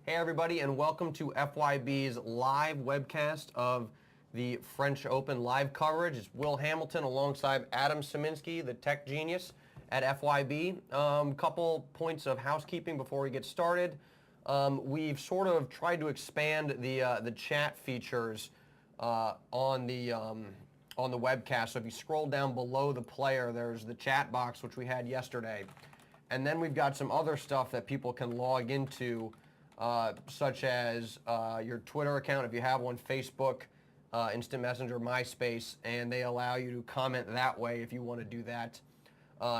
Hey everybody, and welcome to FYB's live webcast of the French Open live coverage. It's Will Hamilton alongside Adam Szymanski, the tech genius at FYB. Couple points of housekeeping before we get started. We've sort of tried to expand the chat features on the webcast. So if you scroll down below the player, there's the chat box, which we had yesterday. And then we've got some other stuff that people can log into, such as your Twitter account, if you have one, Facebook, Instant Messenger, MySpace, and they allow you to comment that way if you want to do that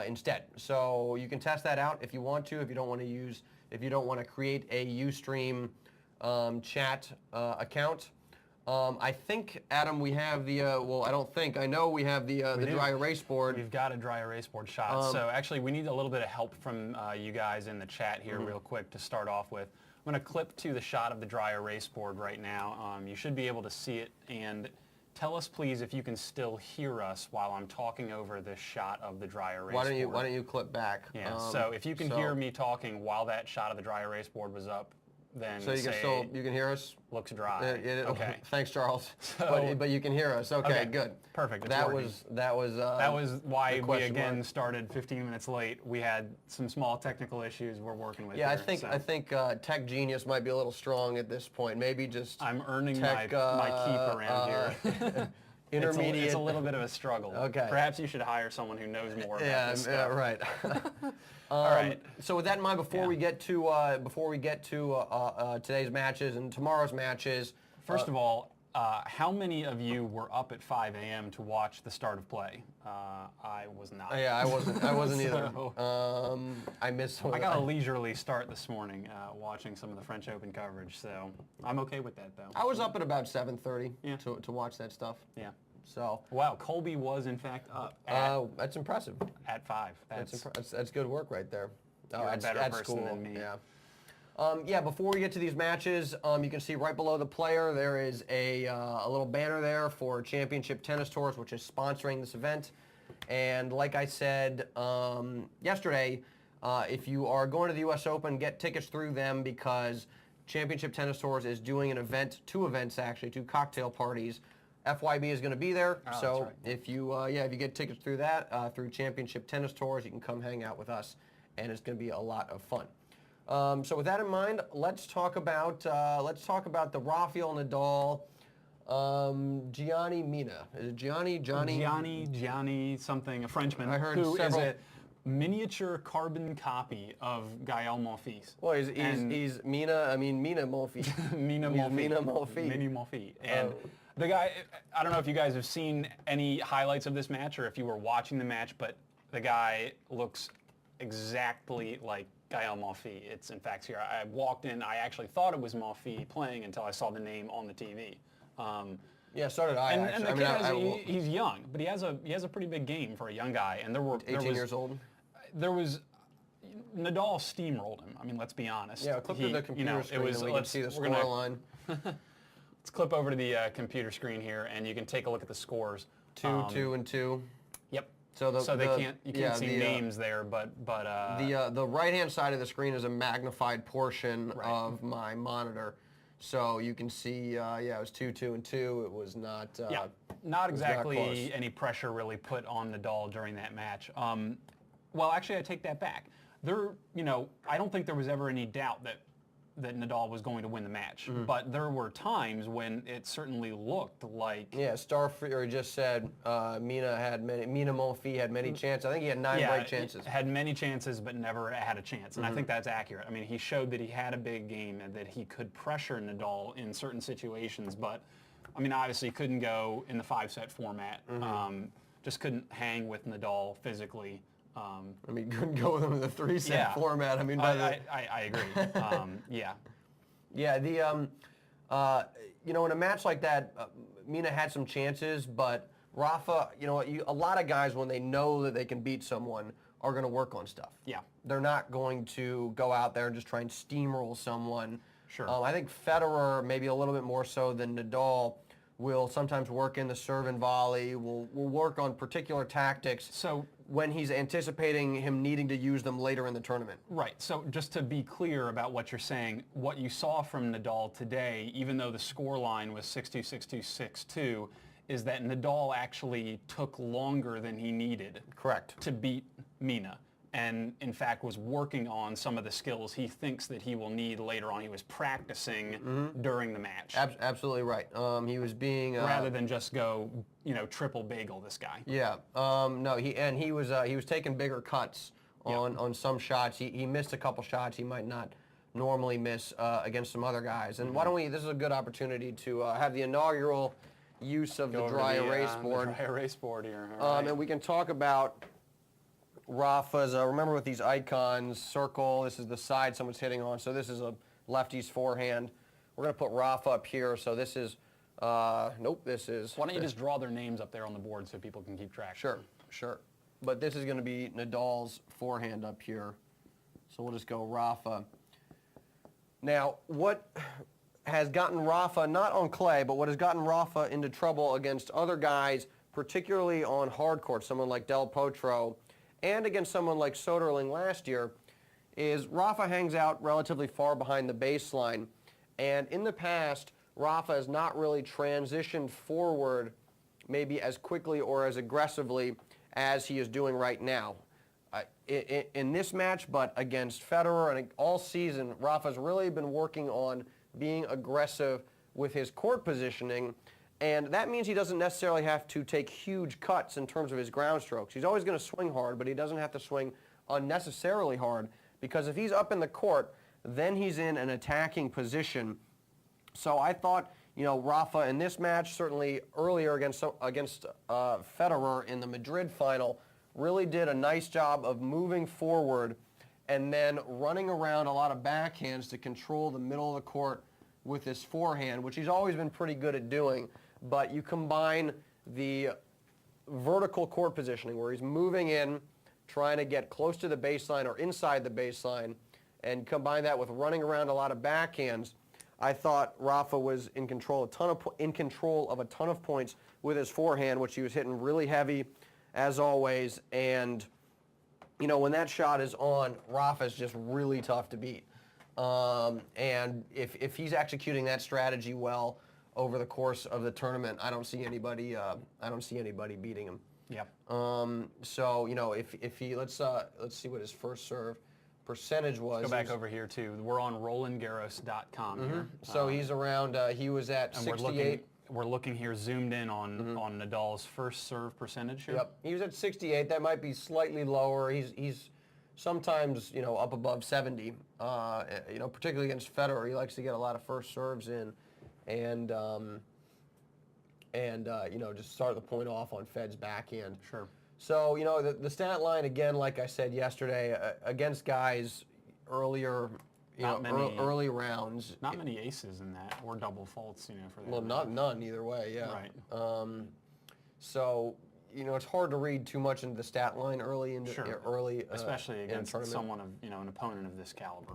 instead. So you can test that out if you want to, if you don't want to create a Ustream chat account. I think, Adam, we have the, I know we have the dry erase board. We've got a dry erase board shot. So actually we need a little bit of help from you guys in the chat here real quick to start off with. I'm going to clip to the shot of the dry erase board right now. You should be able to see it, and tell us please if you can still hear us while I'm talking over this shot of the dry erase board. Why don't you clip back? Yeah, so if you can hear me talking while that shot of the dry erase board was up, then so you can hear us? Looks dry. Okay. Thanks, Charles. So, but you can hear us. Okay, good. Perfect. That was why we again started 15 minutes late. We had some small technical issues we're working with. Yeah, here, I think tech genius might be a little strong at this point. Maybe just I'm earning my keep around here. Intermediate. It's a little bit of a struggle. Okay. Perhaps you should hire someone who knows more about this stuff. Yeah, right. All right. So with that in mind, before we get to today's matches and tomorrow's matches, first of all, how many of you were up at 5 a.m. to watch the start of play? I was not. Yeah, I wasn't either. I missed some. I got a leisurely start this morning watching some of the French Open coverage, so I'm okay with that though. I was up at about 7:30 to watch that stuff. Yeah. So wow, Colby was in fact up. That's impressive. At 5. That's good work right there. You're a better person than me. Yeah. Before we get to these matches, you can see right below the player there is a little banner there for Championship Tennis Tours, which is sponsoring this event. And like I said yesterday, if you are going to the U.S. Open, get tickets through them because Championship Tennis Tours is doing an event, two cocktail parties. FYB is going to be there, so right. if you get tickets through that through Championship Tennis Tours, you can come hang out with us, and it's going to be a lot of fun. So with that in mind, let's talk about the Rafael Nadal, Gianni Mina. Is it Gianni something? A Frenchman. I heard who several. Is a miniature carbon copy of Gael Monfils. Well, he's Mina. I mean Mina Monfils. Mina Monfils. And the guy. I don't know if you guys have seen any highlights of this match or if you were watching the match, but the guy looks exactly like Gael Monfils. It's in fact here. I walked in. I actually thought it was Monfils playing until I saw the name on the TV. Yeah, so did I. And the kid he's young, but he has a pretty big game for a young guy. And there were 18 years old. There was Nadal steamrolled him. I mean, let's be honest. Yeah, clip to the computer screen and we can see the score line. Let's clip over to the computer screen here, and you can take a look at the scores. 2 and 2. Yep. So you can't see names there, but the right-hand side of the screen is a magnified portion of my monitor, so you can see. It was 2 and 2. It was not. Not exactly any pressure really put on Nadal during that match. Well, actually, I take that back. I don't think there was ever any doubt that Nadal was going to win the match, but there were times when it certainly looked like. Yeah, Starfreer just said Mina Monfils had many chances. I think he had 9 break chances. Had many chances, but never had a chance, and I think that's accurate. I mean, he showed that he had a big game and that he could pressure Nadal in certain situations, but I mean, obviously couldn't go in the 5-set format. Just couldn't hang with Nadal physically. I mean, couldn't go with him in the 3-set format. I mean, I agree. Yeah. In a match like that, Mina had some chances, but Rafa, a lot of guys, when they know that they can beat someone, are going to work on stuff. Yeah. They're not going to go out there and just try and steamroll someone. Sure. I think Federer, maybe a little bit more so than Nadal, will sometimes work in the serve and volley, will work on particular tactics. So when he's anticipating him needing to use them later in the tournament. Right. So just to be clear about what you're saying, what you saw from Nadal today, even though the score line was 6-2, 6-2, 6-2, is that Nadal actually took longer than he needed. Correct. To beat Mina. And in fact was working on some of the skills he thinks that he will need later on. He was practicing during the match. Absolutely right. He was being rather than just go, triple bagel this guy. Yeah. No. He was taking bigger cuts on some shots. He missed a couple shots he might not normally miss against some other guys. And why don't we? This is a good opportunity to have the inaugural use of the dry erase board. The dry erase board here. All right. And we can talk about Rafa's, remember with these icons, circle, this is the side someone's hitting on, so this is a lefty's forehand. We're going to put Rafa up here, so this is, nope, this is... Why don't you just draw their names up there on the board so people can keep track? Sure. But this is going to be Nadal's forehand up here, so we'll just go Rafa. Now, what has gotten Rafa, not on clay, but what has gotten Rafa into trouble against other guys, particularly on hard court, someone like Del Potro, and against someone like Soderling last year, is Rafa hangs out relatively far behind the baseline. And in the past, Rafa has not really transitioned forward maybe as quickly or as aggressively as he is doing right now. In this match, but against Federer and all season, Rafa's really been working on being aggressive with his court positioning. And that means he doesn't necessarily have to take huge cuts in terms of his ground strokes. He's always going to swing hard, but he doesn't have to swing unnecessarily hard, because if he's up in the court, then he's in an attacking position. So I thought, Rafa in this match, certainly earlier against Federer in the Madrid final, really did a nice job of moving forward and then running around a lot of backhands to control the middle of the court with his forehand, which he's always been pretty good at doing. But you combine the vertical court positioning where he's moving in, trying to get close to the baseline or inside the baseline, and combine that with running around a lot of backhands. I thought Rafa was in control of a ton of points with his forehand, which he was hitting really heavy, as always. And when that shot is on, Rafa's just really tough to beat. And if he's executing that strategy well over the course of the tournament, I don't see anybody beating him. Yep. So if he let's see what his first serve percentage was. Let's go back over here too. We're on RolandGarros.com here. So he's around. He was at 68. We're looking here, zoomed in on Nadal's first serve percentage here. Yep. He was at 68. That might be slightly lower. He's sometimes up above 70. Particularly against Federer, he likes to get a lot of first serves in, and just start the point off on Fed's backhand. Sure. So the stat line again, like I said yesterday, against guys earlier, early rounds. Not many aces in that, or double faults, for that. Well, none either way. Yeah. Right. So it's hard to read too much into the stat line early especially against someone of an opponent of this caliber,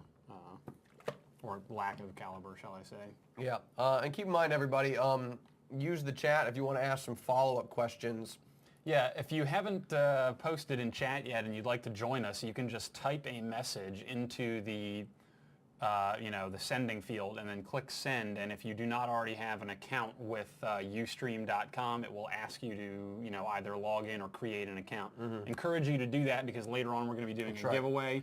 or lack of caliber, shall I say? Yeah. And keep in mind, everybody, use the chat if you want to ask some follow-up questions. Yeah, if you haven't posted in chat yet and you'd like to join us, you can just type a message into the the sending field and then click send. And if you do not already have an account with Ustream.com, it will ask you to either log in or create an account. Encourage you to do that, because later on we're going to be doing a giveaway.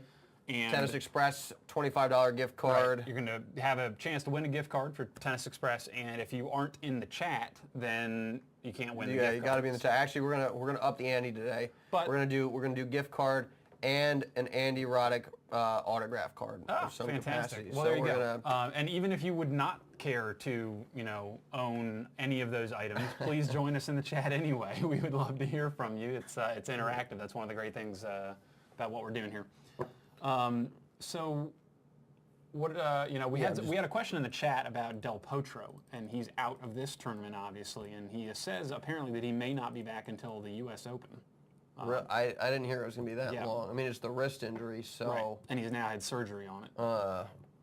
And Tennis Express, $25 gift card. Right. You're going to have a chance to win a gift card for Tennis Express, and if you aren't in the chat, then you can't win the gift card. Yeah, you got to be in the chat. Actually, we're gonna up the ante today. But we're gonna do gift card and an Andy Roddick autograph card of some fantastic. capacity. Well, so there you go. And even if you would not care to own any of those items, please join us in the chat anyway. We would love to hear from you. It's interactive. That's one of the great things about what we're doing here. So what we had a question in the chat about Del Potro, and he's out of this tournament obviously, and he says apparently that he may not be back until the U.S. Open. I didn't hear it was going to be that long. I mean, it's the wrist injury, so... Right. And he's now had surgery on it.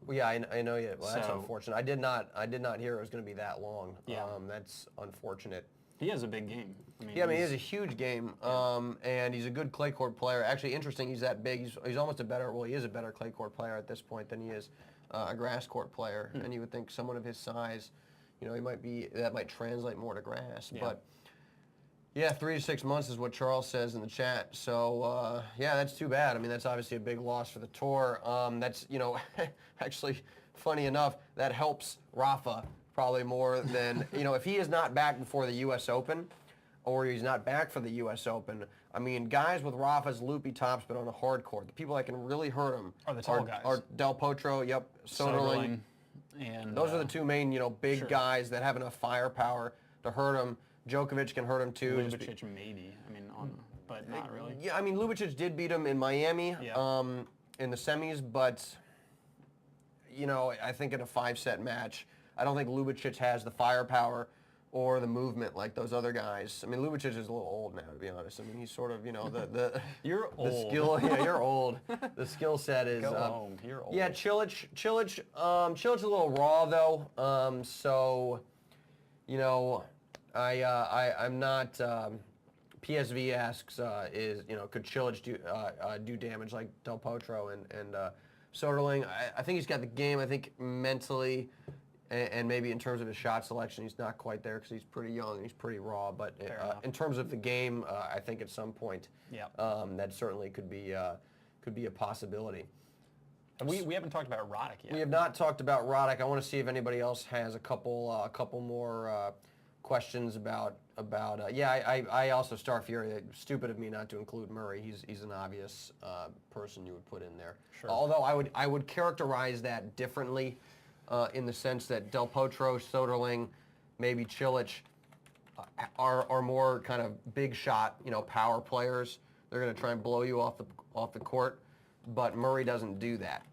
Well, yeah, I know. Yeah, well, that's So- unfortunate. I did not hear it was going to be that long. Yeah. That's unfortunate. He has a big game. Yeah, I mean, he has a huge game, and he's a good clay court player. Actually, interesting, he's that big. He's almost a better, well, he is a better clay court player at this point than he is a grass court player. And you would think someone of his size, he that might translate more to grass. Yeah. But, yeah, 3 to 6 months is what Charles says in the chat. So, yeah, that's too bad. I mean, that's obviously a big loss for the tour. That's, actually, funny enough, that helps Rafa probably more than, if he is not back before the U.S. Open, or he's not back for the U.S. Open, I mean, guys with Rafa's loopy tops but on a hard court, the people that can really hurt him Are the tall guys. are Del Potro, Soderling. And Those are the two main, big Sure. guys that have enough firepower to hurt him. Djokovic can hurt him too. Lubicic maybe. I mean, but not really. Yeah, I mean, Lubicic did beat him in Miami Yeah. in the semis, but, I think in a 5-set match, I don't think Lubicic has the firepower or the movement like those other guys. I mean, Lubicic is a little old now, to be honest. I mean, he's sort of, the You're the old. skill. Yeah, you're old. The skill set is. Go home. You're old. Yeah, Cilic a little raw though. So, I'm not. PSV asks, could Cilic do damage like Del Potro and Soderling? I think he's got the game. I think mentally, and maybe in terms of his shot selection, he's not quite there because he's pretty young. He's pretty raw. But in terms of the game, I think at some point, that certainly could be a possibility. We haven't talked about Roddick yet. We have not talked about Roddick. I want to see if anybody else has a couple more questions about. I also Star Fury. Stupid of me not to include Murray. He's an obvious person you would put in there. Sure. Although I would characterize that differently, in the sense that Del Potro, Soderling, maybe Cilic are more kind of big shot, power players. They're going to try and blow you off the court, but Murray doesn't do that.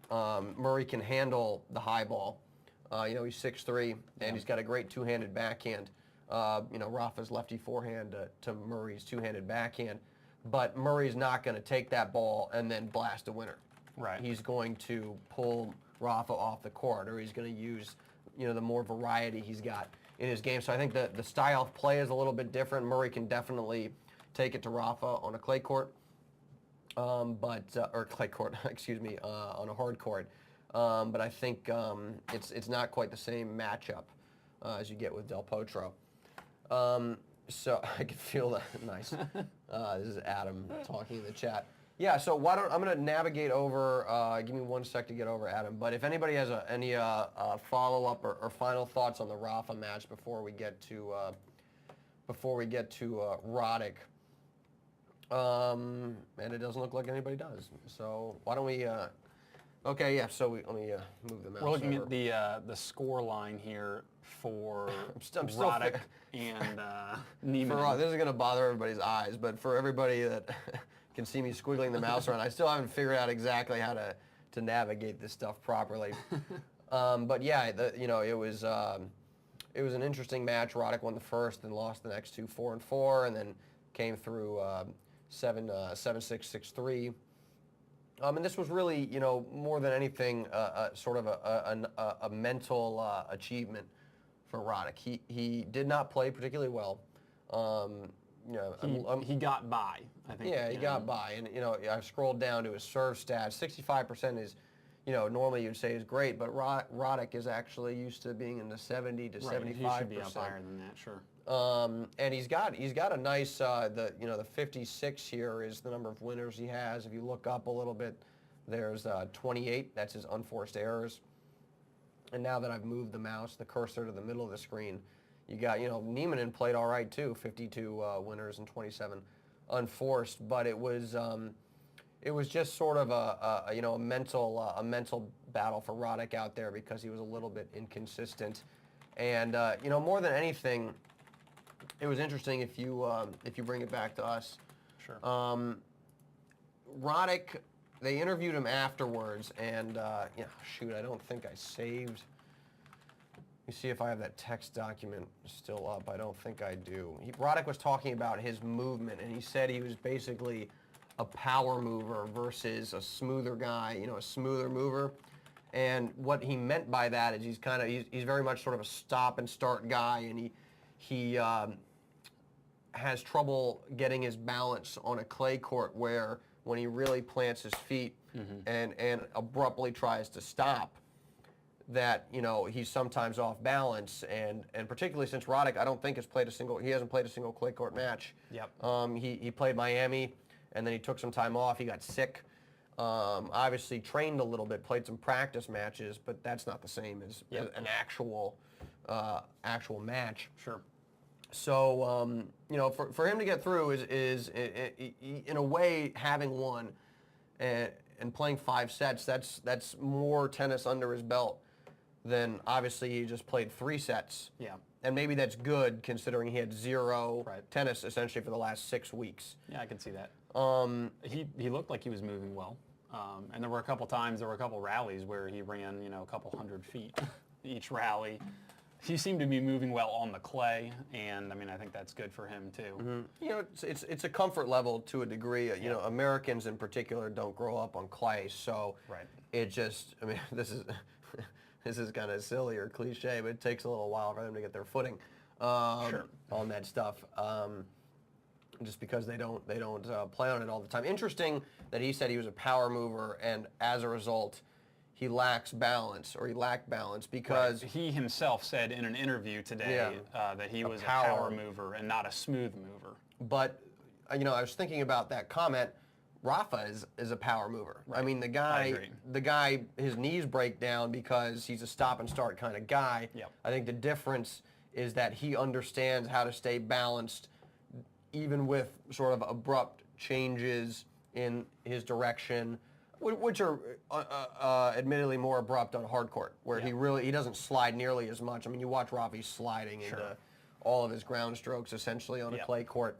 Murray can handle the high ball. He's 6'3", and he's got a great two-handed backhand. Rafa's lefty forehand to Murray's two-handed backhand, but Murray's not going to take that ball and then blast a winner. Right. He's going to pull Rafa off the court, or he's going to use, the more variety he's got in his game. So I think the style of play is a little bit different. Murray can definitely take it to Rafa on a clay court, or clay court, excuse me, on a hard court. But I think it's not quite the same matchup as you get with Del Potro. So I can feel that. Nice. This is Adam talking in the chat. Yeah, so I'm going to navigate over, give me 1 sec to get over Adam, but if anybody has any follow-up or final thoughts on the Rafa match before we get to Roddick, and it doesn't look like anybody does. So why don't we, okay, yeah, so let me move the mouse We're looking over. at the score line here for I'm still Roddick and Neiman. This is going to bother everybody's eyes, but for everybody that can see me squiggling the mouse around, I still haven't figured out exactly how to navigate this stuff properly. But yeah, it was an interesting match. Roddick won the first and lost the next two 4-4, and then came through 7-6, 6-3. And this was really, more than anything, sort of a mental achievement for Roddick. He did not play particularly well. He got by, I think. Yeah, he got by. And, I scrolled down to his serve stats. 65% is, normally you'd say is great, but Roddick is actually used to being in the 70 to 75%. He should be up higher than that, sure. And he's got a nice, the 56 here is the number of winners he has. If you look up a little bit, there's 28. That's his unforced errors. And now that I've moved the cursor to the middle of the screen, you got, Neiman played all right too, 52 winners and 27 unforced. But it was just sort of a mental battle for Roddick out there because he was a little bit inconsistent. And more than anything, it was interesting if you bring it back to us. Sure. Roddick, they interviewed him afterwards, and shoot, I don't think I saved. Let me see if I have that text document still up. I don't think I do. Roddick was talking about his movement, and he said he was basically a power mover versus a smoother guy, a smoother mover. And what he meant by that is he's very much sort of a stop and start guy, and he has trouble getting his balance on a clay court where when he really plants his feet and abruptly tries to stop, that he's sometimes off balance, and particularly since Roddick, I don't think he hasn't played a single clay court match. Yep. He played Miami, and then he took some time off. He got sick. Obviously trained a little bit, played some practice matches, but that's not the same as an actual match. Sure. So for him to get through is in a way having won and playing 5 sets. That's more tennis under his belt than obviously he just played 3 sets. Yeah. And maybe that's good considering he had 0 Right. tennis essentially for the last 6 weeks. Yeah, I can see that. He looked like he was moving well, and there were a couple rallies where he ran a couple hundred feet each rally. He seemed to be moving well on the clay, and I think that's good for him too. It's a comfort level to a degree. Americans in particular don't grow up on clay, so Right. it just this is this is kind of silly or cliche, but it takes a little while for them to get their footing Sure. on that stuff. Just because they don't play on it all the time. Interesting that he said he was a power mover, and as a result, he lacked balance because Right. He himself said in an interview today that he was a power mover and not a smooth mover. But I was thinking about that comment. Rafa is a power mover. Right. I agree. The guy, his knees break down because he's a stop and start kind of guy. Yep. I think the difference is that he understands how to stay balanced even with sort of abrupt changes in his direction, which are admittedly more abrupt on hard court, where he doesn't slide nearly as much. You watch Rafa, he's sliding into all of his ground strokes essentially on a clay court.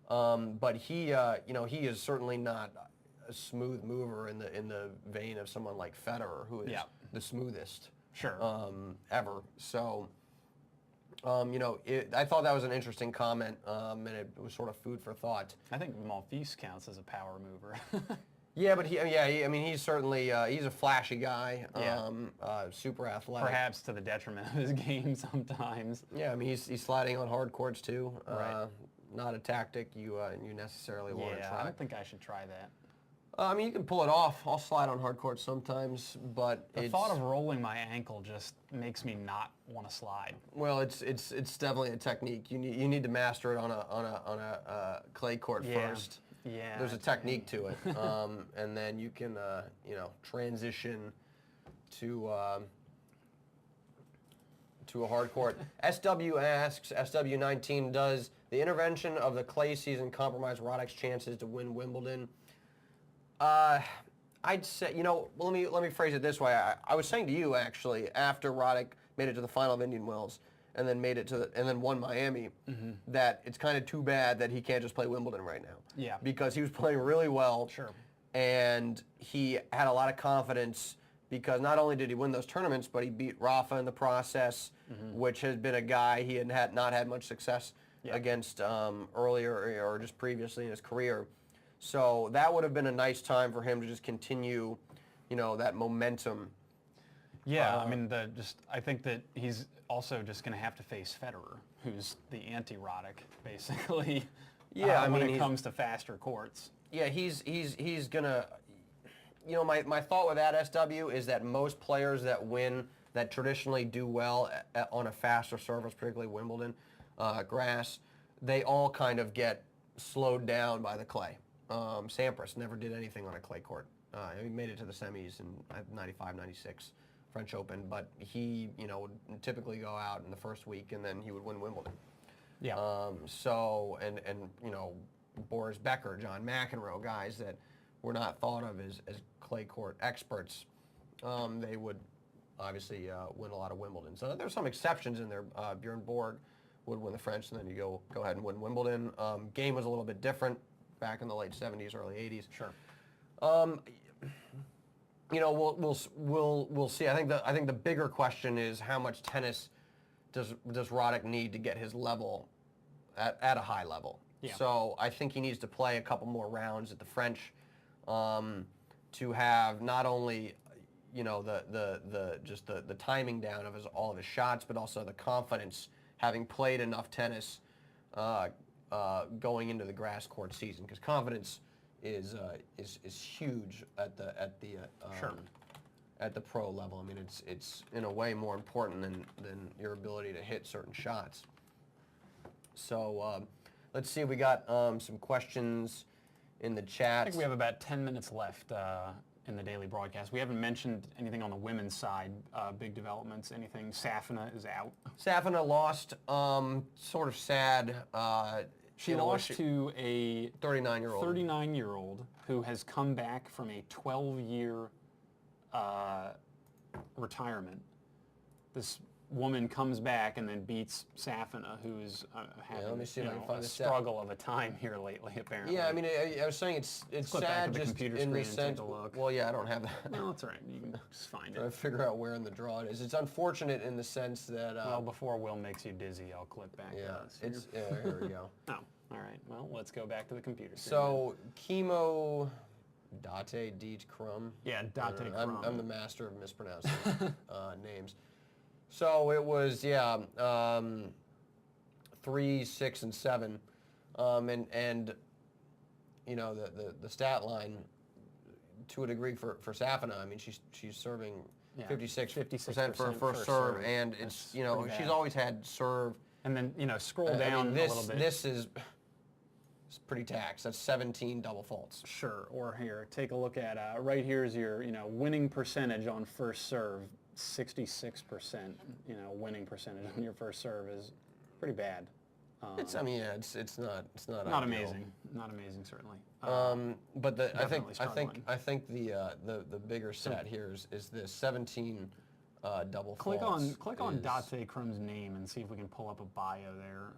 But he is certainly not a smooth mover in the vein of someone like Federer, who is the smoothest ever. So. I thought that was an interesting comment, and it was sort of food for thought. I think Monfils counts as a power mover. Yeah, but he's certainly he's a flashy guy, super athletic. Perhaps to the detriment of his game sometimes. Yeah, he's sliding on hard courts too. Right. Not a tactic you necessarily want to try. I don't think I should try that. You can pull it off. I'll slide on hard court sometimes, but the thought of rolling my ankle just makes me not want to slide. Well, it's definitely a technique. You need to master it on a clay court first. Yeah. There's a technique to it, and then you can transition to a hard court. SW asks, SW19, does the intervention of the clay season compromise Roddick's chances to win Wimbledon? I'd say, let me phrase it this way. I was saying to you actually after Roddick made it to the final of Indian Wells and then and then won Miami, that it's kind of too bad that he can't just play Wimbledon right now. Yeah. Because he was playing really well. Sure. And he had a lot of confidence because not only did he win those tournaments, but he beat Rafa in the process, which has been a guy he had not had much success against earlier or just previously in his career. So that would have been a nice time for him to just continue, that momentum. Yeah, I think that he's also just going to have to face Federer, who's the anti-Roddick, basically. Yeah, when it comes to faster courts. Yeah, he's gonna. My thought with that SW is that most players that win that traditionally do well on a faster surface, particularly Wimbledon grass, they all kind of get slowed down by the clay. Sampras never did anything on a clay court. He made it to the semis in 95, 96 French Open, but he, would typically go out in the first week and then he would win Wimbledon. Yeah. Boris Becker, John McEnroe, guys that were not thought of as clay court experts, they would obviously win a lot of Wimbledon. So there's some exceptions in there. Bjorn Borg would win the French, and then you go ahead and win Wimbledon. Game was a little bit different back in the late 70s, early 80s. Sure. We'll see. I think the bigger question is how much tennis does Roddick need to get his level at a high level. Yeah. So I think he needs to play a couple more rounds at the French to have not only you know, just the timing down of all of his shots, but also the confidence, having played enough tennis going into the grass court season, because confidence is huge at the pro level. I mean, it's in a way more important than your ability to hit certain shots. So let's see, we got some questions in the chat. I think we have about 10 minutes left in the daily broadcast. We haven't mentioned anything on the women's side, big developments, anything. Safina is out. Safina lost, sort of sad. She lost to a 39-year-old. 39-year-old who has come back from a 12-year retirement. This woman comes back and then beats Safina, who's having let me see if I can find a the struggle of a time here lately, apparently. Yeah, I mean, I was saying it's sad just in the sense. Well, yeah, I don't have that. No, it's all right. You can just find Trying it. to figure out where in the draw it is. It's unfortunate in the sense that. Well, before Will makes you dizzy, I'll click back. Yeah, here we go. Oh, all right. Well, let's go back to the computer. So, Chemo Date Deet Crum. Yeah, Date Crum. I'm the master of mispronouncing names. So it was 3, 6, and 7, and you know the stat line to a degree for Safina. I mean she's serving 56% for her first serve, and it's she's always had serve. And then scroll down a little bit. This is pretty taxed. That's 17 double faults. Sure. Or here, take a look at right here is your winning percentage on first serve. 66%, winning percentage on your first serve is pretty bad. It's not amazing. Not amazing, certainly. But I think the bigger stat here is this 17 double faults. Click on Date Crum's name and see if we can pull up a bio there.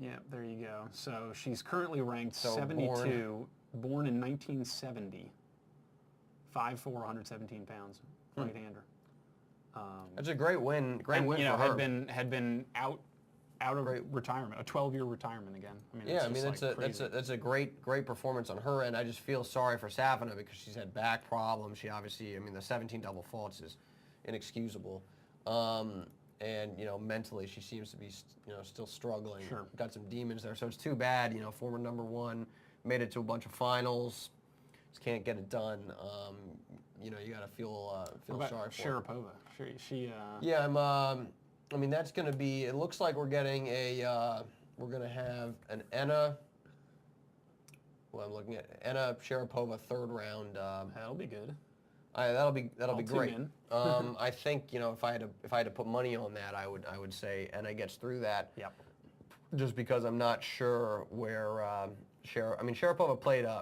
Yeah, there you go. So she's currently ranked 72, born in 1970, 5'4", 117 pounds, right-hander. That's a great win. Great win for her. Had been out of retirement, a 12-year retirement again. I mean, that's a great performance on her end. I just feel sorry for Safina because she's had back problems. She obviously, the 17 double faults is inexcusable, and mentally she seems to be still struggling. Sure. Got some demons there, so it's too bad. Former #1, made it to a bunch of finals, just can't get it done. You got to feel sorry for her. Sharapova. She. Yeah, that's going to be. It looks like we're getting we're going to have an Enna. Well, I'm looking at Enna Sharapova third round. That'll be good. That'll be great. I think if I had to put money on that, I would say Enna gets through that. Yep. Just because I'm not sure where Sharapova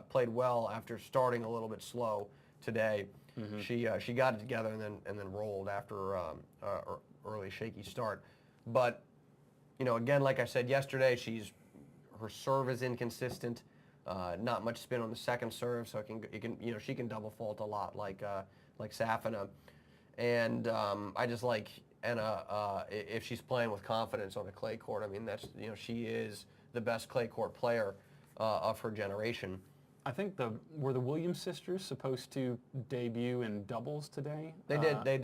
played well after starting a little bit slow today. Mm-hmm. She got it together and then rolled after early shaky start. But again, like I said yesterday, her serve is inconsistent. Not much spin on the second serve, so she can double fault a lot like Safina. And I just like Enna if she's playing with confidence on a clay court. That's she is the best clay court player of her generation. I think were the Williams sisters supposed to debut in doubles today? They did. They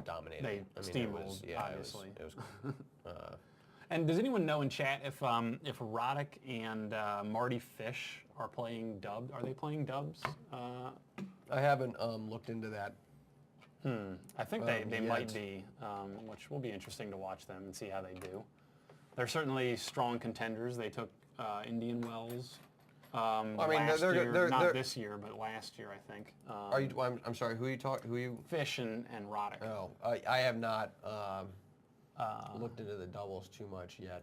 dominated. They steamrolled, obviously. It was cool. And does anyone know in chat if Roddick and Marty Fish are playing dubs? Are they playing dubs? I haven't looked into that. I think they might be, which will be interesting to watch them and see how they do. They're certainly strong contenders. They took Indian Wells. Not this year, but last year, I think. I'm sorry. Who are you? Fish and Roddick. Oh, I have not looked into the doubles too much yet.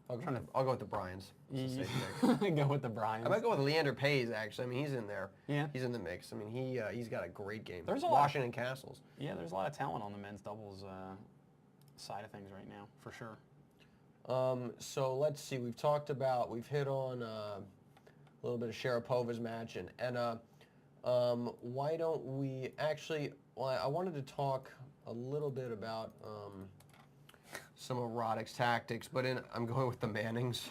I'll go with the Bryans. Go with the Bryans. I might go with Leander Paes, actually. He's in there. Yeah. He's in the mix. He's got a great game. There's Washington Castles. Yeah, there's a lot of talent on the men's doubles side of things right now, for sure. So let's see. We've hit on a little bit of Sharapova's match and Enna. Why don't we actually? Well, I wanted to talk a little bit about some of Roddick's tactics, but I'm going with the Mannings.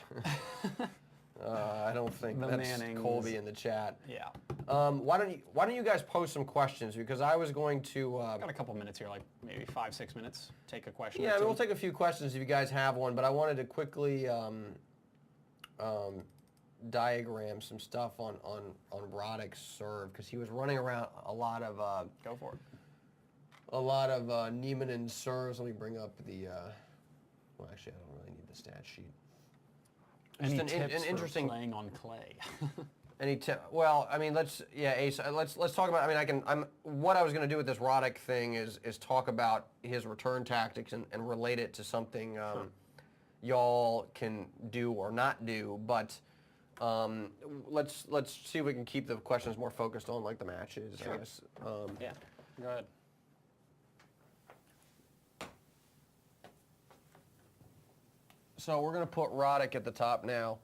I don't think The that's Mannings. Colby in the chat. Yeah. Why don't you guys post some questions, because I was going to. Got a couple minutes here, like maybe 5-6 minutes. Take a question. Yeah, or I two. mean, we'll take a few questions if you guys have one, but I wanted to quickly diagram some stuff on Roddick's serve, because he was running around a lot of Go for it. Niemannen's serves. Let me bring up the. Well, actually, I don't really need the stat sheet. Any Just tips an interesting for playing on clay? Any tip? Well, I mean, Ace, let's talk about. I mean, what I was going to do with this Roddick thing is talk about his return tactics and relate it to something y'all can do or not do. But let's see if we can keep the questions more focused on like the matches. Sure. I guess. Yeah. Go ahead. So we're going to put Roddick at the top now.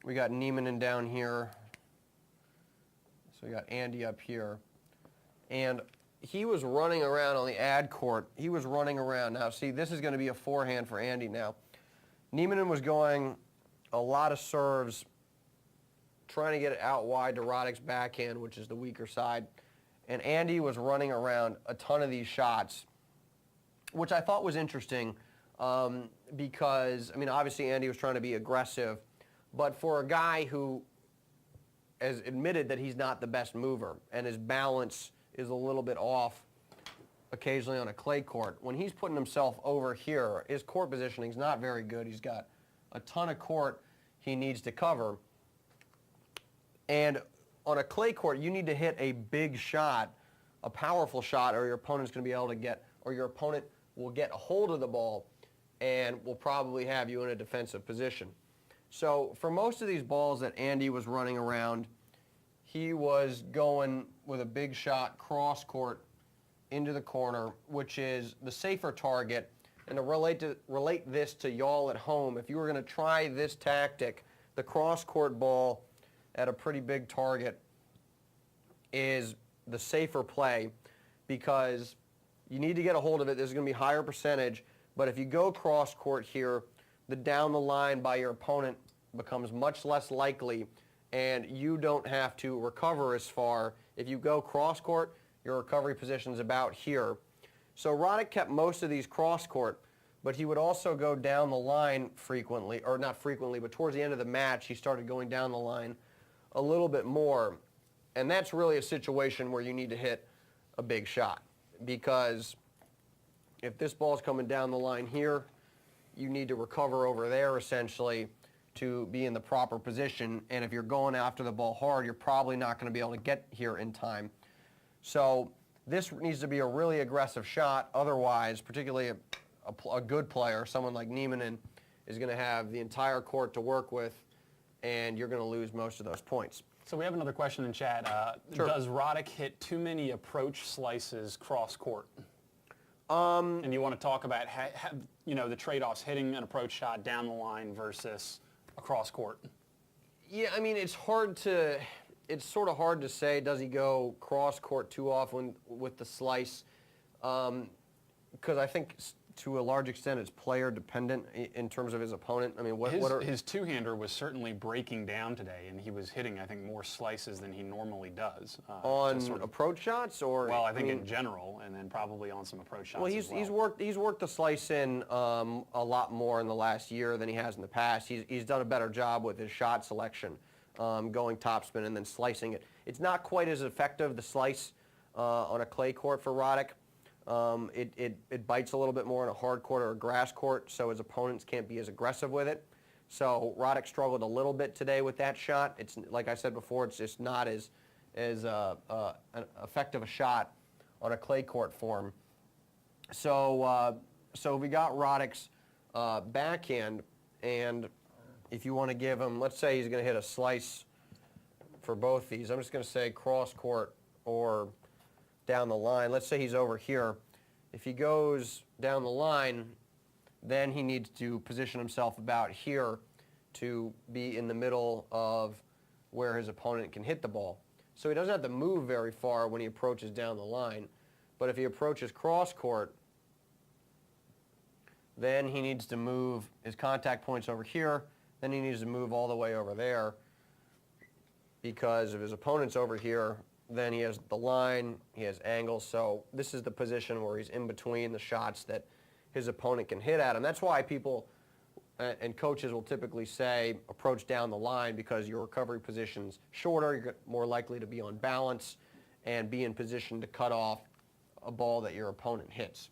We got Niemanen down here. So we got Andy up here. And he was running around on the ad court. He was running around. Now, see, this is going to be a forehand for Andy now. Niemanen was going a lot of serves, trying to get it out wide to Roddick's backhand, which is the weaker side. And Andy was running around a ton of these shots, which I thought was interesting because, I mean, obviously Andy was trying to be aggressive, but for a guy who has admitted that he's not the best mover and his balance is a little bit off occasionally on a clay court, when he's putting himself over here, his court positioning is not very good. He's got a ton of court he needs to cover. And on a clay court, you need to hit a big shot, a powerful shot, or your opponent's going to be able to get, or your opponent will get a hold of the ball and will probably have you in a defensive position. So for most of these balls that Andy was running around, he was going with a big shot cross court into the corner, which is the safer target. And to relate this to y'all at home, if you were going to try this tactic, the cross court ball at a pretty big target is the safer play because you need to get a hold of it. There's going to be higher percentage. But if you go cross court here, the down the line by your opponent becomes much less likely, and you don't have to recover as far. If you go cross court, your recovery position is about here. So Roddick kept most of these cross court, but he would also go down the line frequently, or not frequently, but towards the end of the match, he started going down the line a little bit more. And that's really a situation where you need to hit a big shot, because if this ball's coming down the line here, you need to recover over there essentially to be in the proper position. And if you're going after the ball hard, you're probably not going to be able to get here in time. So this needs to be a really aggressive shot. Otherwise, particularly a good player, someone like Niemanen, is going to have the entire court to work with, and you're going to lose most of those points. So we have another question in chat. Sure. Does Roddick hit too many approach slices cross court? And you want to talk about the trade-offs, hitting an approach shot down the line versus across court. Yeah, I mean, it's sort of hard to say, does he go cross court too often with the slice? Because I think to a large extent it's player dependent in terms of his opponent. I mean, his two-hander was certainly breaking down today, and he was hitting, I think, more slices than he normally does. On approach shots, or well, I think in general, and then probably on some approach shots. Well, he's worked the slice in a lot more in the last year than he has in the past. He's done a better job with his shot selection, going topspin and then slicing it. It's not quite as effective, the slice on a clay court for Roddick. It bites a little bit more on a hard court or a grass court, so his opponents can't be as aggressive with it. So Roddick struggled a little bit today with that shot. It's like I said before, it's just not as effective a shot on a clay court form. So we got Roddick's backhand, and if you want to give him, let's say he's going to hit a slice for both these. I'm just going to say cross court or down the line. Let's say he's over here. If he goes down the line, then he needs to position himself about here to be in the middle of where his opponent can hit the ball. So he doesn't have to move very far when he approaches down the line. But if he approaches cross court, then he needs to move his contact points over here, Then he needs to move all the way over there because if his opponent's over here, then he has the line, he has angles. So this is the position where he's in between the shots that his opponent can hit at him. That's why people and coaches will typically say approach down the line because your recovery position's shorter, you're more likely to be on balance and be in position to cut off a ball that your opponent hits.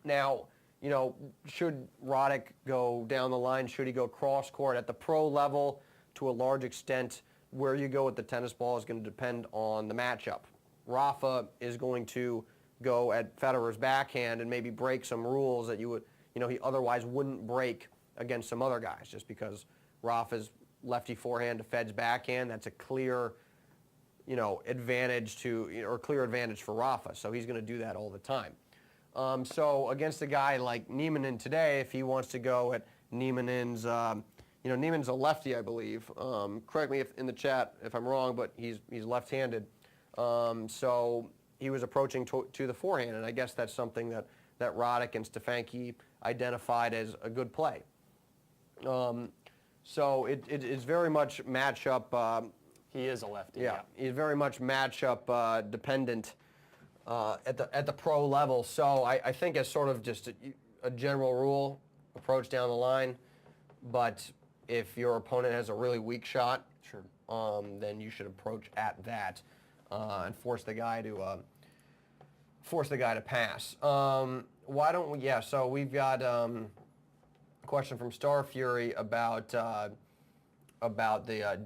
Now, you know, should Roddick go down the line? Should he go cross court? At the pro level, to a large extent, where you go with the tennis ball is going to depend on the matchup. Rafa is going to go at Federer's backhand and maybe break some rules that he otherwise wouldn't break against some other guys, just because Rafa's lefty forehand to Fed's backhand. That's a clear, advantage clear advantage for Rafa. So he's going to do that all the time. So against a guy like Niemanen today, if he wants to go at Niemanen's, Niemann's a lefty, I believe. Correct me in the chat if I'm wrong, but he's left-handed. So he was approaching to the forehand, and I guess that's something that Roddick and Stefanski identified as a good play. So it is very much matchup. He is a lefty. Yeah, he's very much matchup dependent at the pro level. So I think as sort of just a general rule, approach down the line. But if your opponent has a really weak shot, sure, then you should approach at that and force the guy to pass. Why don't we? Yeah. So we've got a question from Star Fury about the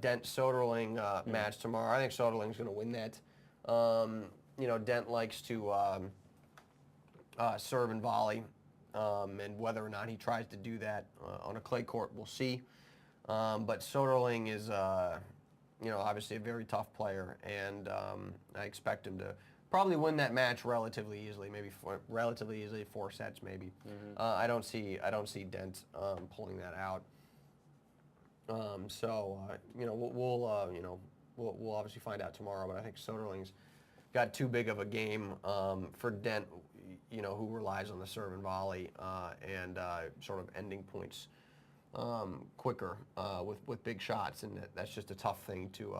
Dent Soderling match tomorrow. I think Soderling's going to win that. Dent likes to serve and volley, and whether or not he tries to do that on a clay court, we'll see. But Soderling is, obviously a very tough player, and I expect him to probably win that match relatively easily, relatively easily, 4 sets maybe. Mm-hmm. I don't see Dent pulling that out. We'll obviously find out tomorrow, but I think Soderling's got too big of a game for Dent, who relies on the serve and volley and sort of ending points quicker with big shots, and that's just a tough thing to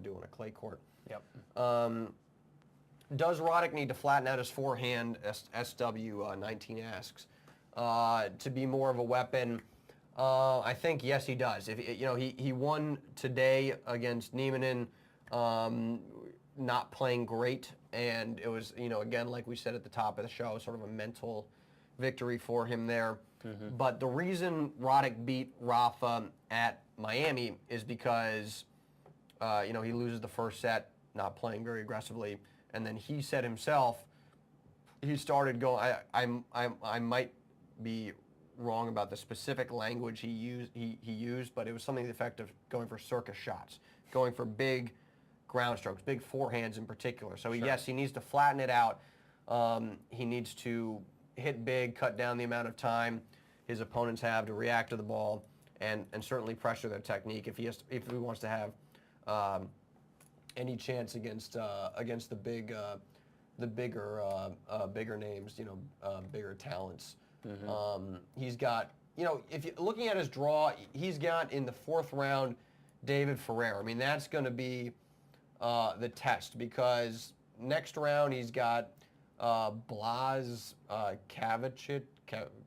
do on a clay court. Yep. Does Roddick need to flatten out his forehand? SW19 asks to be more of a weapon. I think yes, he does. If he won today against Niemanen, not playing great, and it was again, like we said at the top of the show, sort of a mental victory for him there. Mm-hmm. But the reason Roddick beat Rafa at Miami is because he loses the first set, not playing very aggressively, and then he said himself he started going. I might be wrong about the specific language he used, but it was something to the effect of going for circus shots, going for big ground strokes, big forehands in particular. So Sure. Yes, he needs to flatten it out. He needs to hit big, cut down the amount of time his opponents have to react to the ball, and certainly pressure their technique if he wants to have any chance against the bigger names, bigger talents. Mm-hmm. He's got, if you're looking at his draw, he's got in the 4th round David Ferrer. I mean, that's going to be the test, because next round he's got Blaz Kavicic,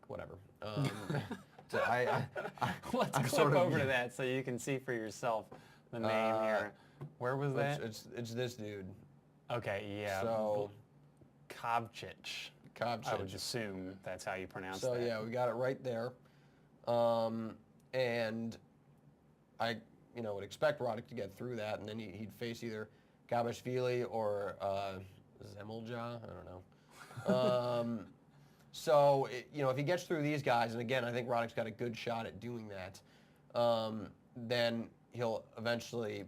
whatever. So Let's click over to that so you can see for yourself the name here. Where was that? It's this dude. Okay, yeah. So Kavcic. I would assume that's how you pronounce that. So yeah, we got it right there. And I would expect Roddick to get through that, and then he'd face either Gabashvili or Zemlja. I don't know. So if he gets through these guys, and again, I think Roddick's got a good shot at doing that, then he'll eventually,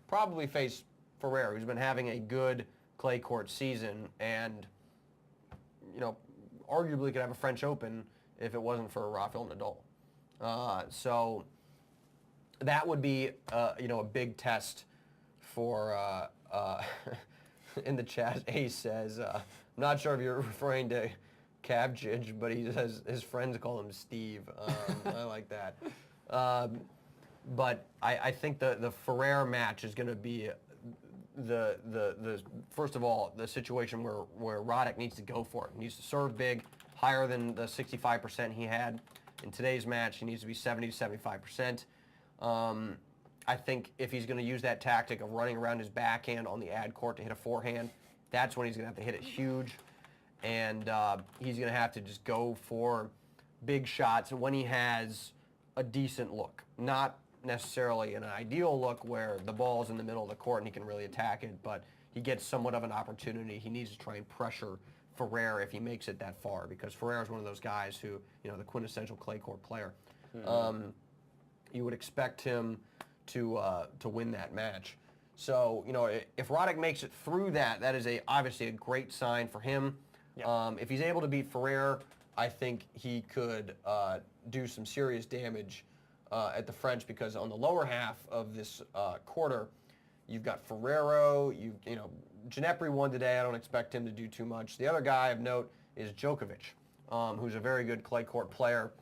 probably face Ferrer, who's been having a good clay court season, and arguably could have a French Open if it wasn't for Rafael Nadal. So that would be, a big test for, in the chat, Ace says, I'm not sure if you're referring to Kavcic, but he says his friends call him Steve. I like that. But I think the Ferrer match is going to be the first of all, the situation where Roddick needs to go for it. He needs to serve big, higher than the 65% he had in today's match. He needs to be 70 to 75%. I think if he's going to use that tactic of running around his backhand on the ad court to hit a forehand, that's when he's going to have to hit it huge. And he's going to have to just go for big shots when he has a decent look. Not necessarily an ideal look where the ball's in the middle of the court and he can really attack it, but he gets somewhat of an opportunity. He needs to try and pressure Ferrer if he makes it that far, because Ferrer is one of those guys who, the quintessential clay court player. Mm-hmm. You would expect him to win that match. So, if Roddick makes it through that is obviously a great sign for him. Yep. If he's able to beat Ferrer, I think he could do some serious damage at the French, because on the lower half of this quarter, you've got Ferrero, Ginepri won today. I don't expect him to do too much. The other guy of note is Djokovic, who's a very good clay court player.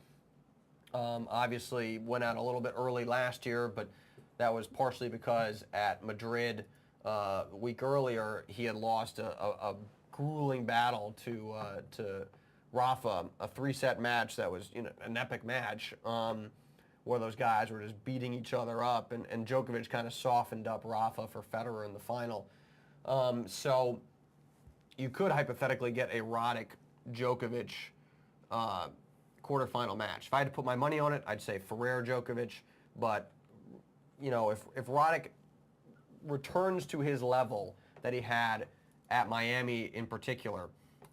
Obviously went out a little bit early last year, but that was partially because at Madrid a week earlier he had lost a grueling battle to Rafa, a 3-set match that was an epic match. Where those guys were just beating each other up, and Djokovic kind of softened up Rafa for Federer in the final. So you could hypothetically get a Roddick-Djokovic quarterfinal match. If I had to put my money on it, I'd say Ferrer-Djokovic, but if Roddick returns to his level that he had at Miami in particular,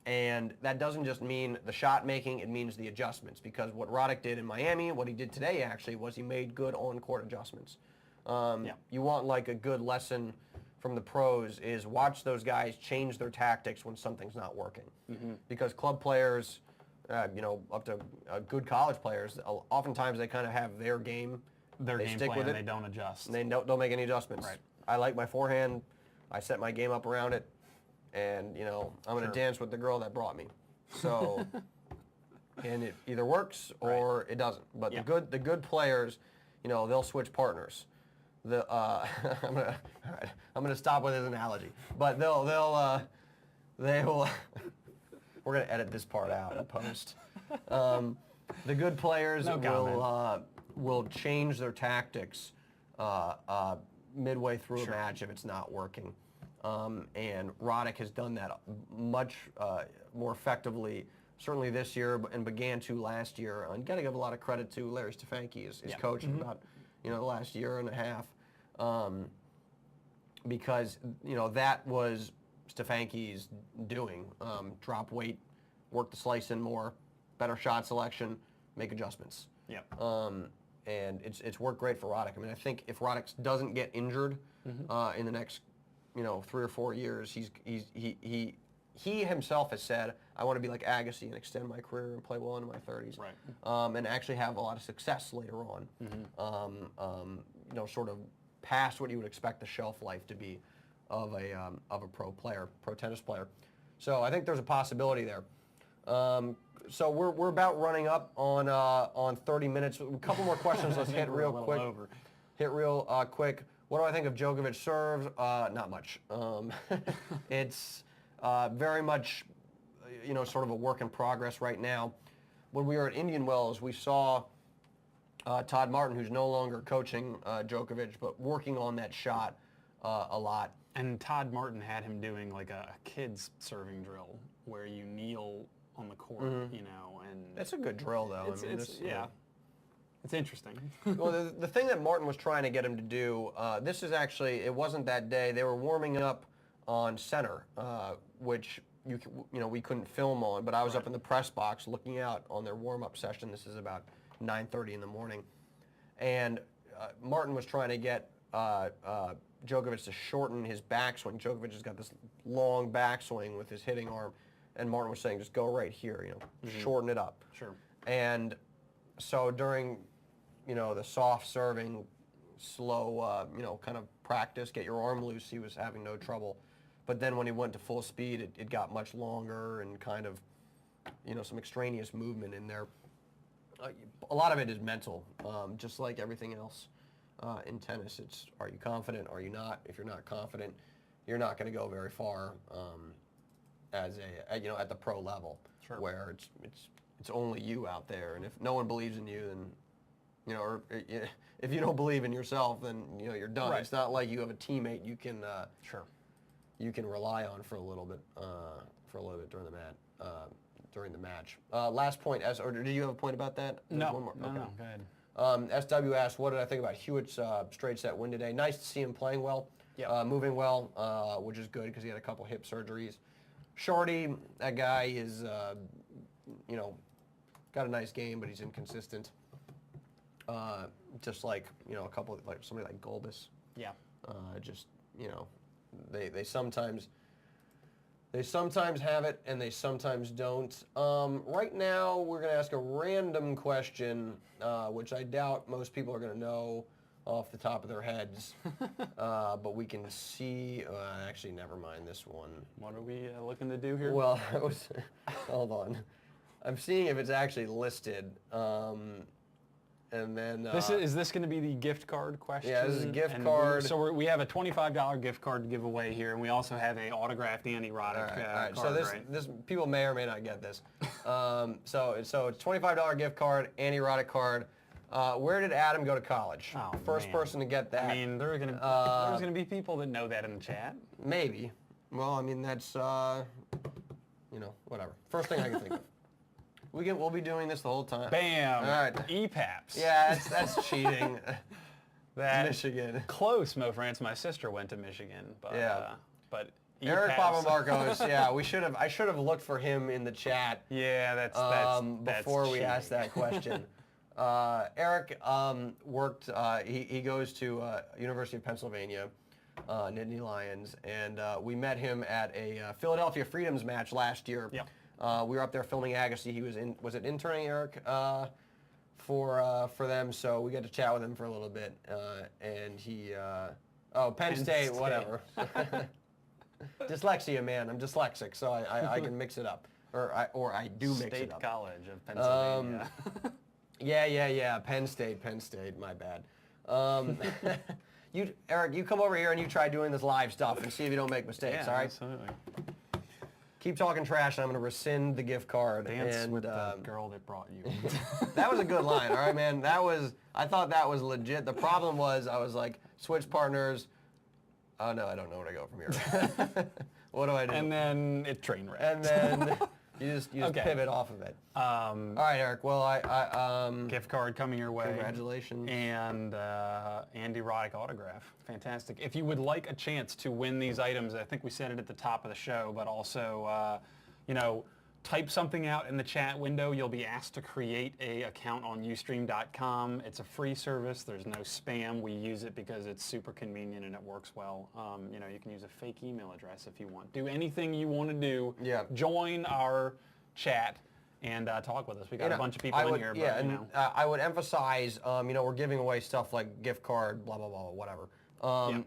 and that doesn't just mean the shot making, it means the adjustments, because what Roddick did in Miami, what he did today actually, was he made good on-court adjustments. You want like a good lesson from the pros is watch those guys change their tactics when something's not working. Mm-hmm. Because club players, up to good college players, oftentimes they kind of have their game. Their they game stick plan, with it. They don't adjust. And they don't make any adjustments. Right. I like my forehand. I set my game up around it. And, I'm going to dance with the girl that brought me. So, and it either works or it doesn't. But the good players, they'll switch partners. I'm gonna stop with his analogy. But they will. We're gonna edit this part out and post. The good players will change their tactics midway through a match if it's not working. And Roddick has done that much more effectively, certainly this year, and began to last year. And got to give a lot of credit to Larry Stefanski, his coach, of about the last year and a half, because that was Stefanski's doing. Drop weight, work the slice in more, better shot selection, make adjustments. Yep. And it's worked great for Roddick. I mean, I think if Roddick doesn't get injured in the next 3 or 4 years, he himself has said, I want to be like Agassi and extend my career and play well into my 30s, right? And actually have a lot of success later on. Mm-hmm. Sort of past what you would expect the shelf life to be of a pro tennis player. So I think there's a possibility there. So we're about running up on 30 minutes. A couple more questions. Let's hit real quick. Quick. What do I think of Djokovic serves? Not much. It's very much, sort of a work in progress right now. When we were at Indian Wells, we saw Todd Martin, who's no longer coaching Djokovic, but working on that shot a lot. And Todd Martin had him doing like a kid's serving drill where you kneel on the court, and it's a good drill though. It's interesting. Well, the thing that Martin was trying to get him to do, this is actually, it wasn't that day. They were warming up on center, which we couldn't film on, but I was up in the press box looking out on their warm-up session. This is about 9:30 in the morning, and Martin was trying to get Djokovic to shorten his backswing. Djokovic has got this long backswing with his hitting arm, and Martin was saying, just go right here, shorten it up. Sure. And so during, the soft serving, slow, kind of practice, get your arm loose, he was having no trouble. But then when he went to full speed, it got much longer and kind of, some extraneous movement in there. A lot of it is mental, just like everything else in tennis. It's, are you confident? Are you not? If you're not confident, you're not going to go very far as at the pro level, where it's only you out there. And if no one believes in you, then or if you don't believe in yourself, then you're done. Right. It's not like you have a teammate you can you can rely on for a little bit during the match. Last point, or did you have a point about that? No. One more. No, okay. No, go ahead. SW asked, what did I think about Hewitt's straight set win today? Nice to see him playing well, moving well, which is good because he had a couple hip surgeries. Shorty, that guy is, got a nice game, but he's inconsistent. Just like, a couple, like somebody like Golbis. Yeah. They sometimes have it and they sometimes don't. Right now, we're going to ask a random question, which I doubt most people are going to know off the top of their heads. But we can see. Actually, never mind this one. What are we looking to do here? Well, hold on. I'm seeing if it's actually listed. And then is this going to be the gift card question? Yeah, this is a gift card. So we have a $25 gift card to give away here, and we also have a autographed Andy Roddick all right. card. So this people may or may not get this. So it's $25 gift card, Andy Roddick card. Where did Adam go to college? Oh, First person to get that. I mean, there's going to be people that know that in the chat. Maybe. Well, I mean that's whatever. First thing I can think of. We'll be doing this the whole time. Bam! All right. EPAPS. Yeah, that's cheating. Michigan. Close, Mo France. My sister went to Michigan, but but Eric Papamarcos. Yeah, I should have looked for him in the chat. Yeah, that's before we cheating. asked that question. Eric worked. He goes to University of Pennsylvania, Nittany Lions, and we met him at a Philadelphia Freedoms match last year. Yep. We were up there filming Agassi. He was it interning, Eric, for them, so we got to chat with him for a little bit, and he, Penn State, whatever. Dyslexia, man. I'm dyslexic, so I can mix it up, or I do mix it up. State College of Pennsylvania. Yeah. Penn State. My bad. Eric, you come over here and you try doing this live stuff and see if you don't make mistakes. All right. Absolutely. Keep talking trash, and I'm going to rescind the gift card. Dance with the girl that brought you. That was a good line, all right, man. I thought that was legit. The problem was I was like, switch partners. Oh, no, I don't know where to go from here. What do I do? And then it train wrecked. And then you just Okay. pivot off of it. All right, Eric. Well, gift card coming your way. Congratulations. And Andy Roddick autograph. Fantastic. If you would like a chance to win these items, I think we said it at the top of the show, but also, type something out in the chat window. You'll be asked to create an account on Ustream.com. It's a free service. There's no spam. We use it because it's super convenient and it works well. You can use a fake email address if you want. Do anything you want to do. Yeah. Join our chat and talk with us. We got a bunch of people in here. Yeah, I would emphasize, we're giving away stuff like gift card, blah, blah, blah, whatever.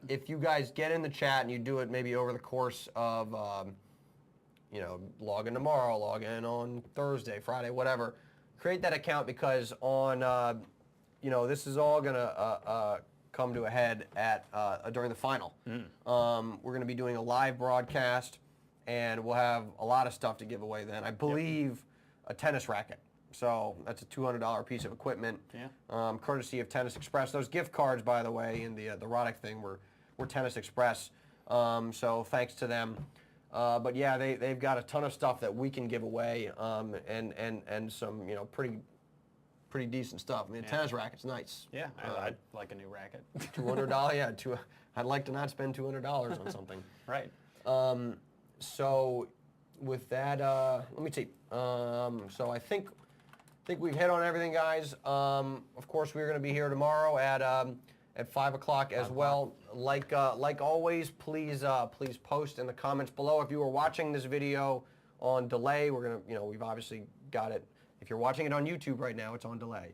If you guys get in the chat and you do it maybe over the course of, log in tomorrow, log in on Thursday, Friday, whatever, create that account because on, this is all going to come to a head at during the final. We're going to be doing a live broadcast, and we'll have a lot of stuff to give away then. I believe a tennis racket. So that's a $200 piece of equipment, courtesy of Tennis Express. Those gift cards, by the way, in the Roddick thing were Tennis Express. So thanks to them. But yeah, they've got a ton of stuff that we can give away, and some pretty decent stuff. I mean, a tennis racket's nice. Yeah, I'd like a new racket. $200, yeah. I'd like to not spend $200 on something. Right. So with that, let me see. So I think we've hit on everything, guys. Of course, we're going to be here tomorrow at 5 o'clock as well. Like always, please post in the comments below. If you are watching this video on delay, we're gonna, we've obviously got it. If you're watching it on YouTube right now, it's on delay.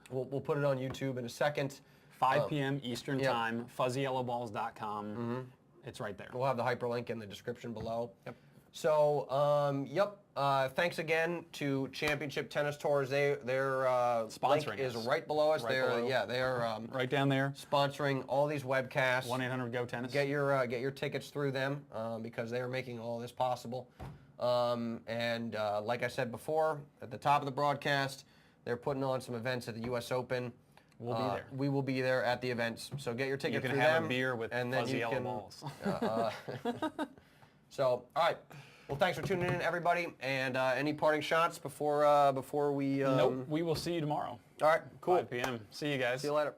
We'll put it on YouTube in a second. 5 p.m. Eastern Time, fuzzyyellowballs.com. It's right there. We'll have the hyperlink in the description below. Yep. So, yep. Thanks again to Championship Tennis Tours. Their Sponsoring link is us. right below us. Right below. They're Right down there. sponsoring all these webcasts. 1-800-GO-TENNIS. Get your tickets through them because they are making all this possible. Like I said before, at the top of the broadcast, they're putting on some events at the U.S. Open. We'll be there. We will be there at the events. So get your ticket through them. You can have a beer with and then fuzzy you yellow can, balls. So, all right. Well, thanks for tuning in, everybody. And any parting shots before we... Nope. We will see you tomorrow. All right. Cool. 5 p.m. See you guys. See you later.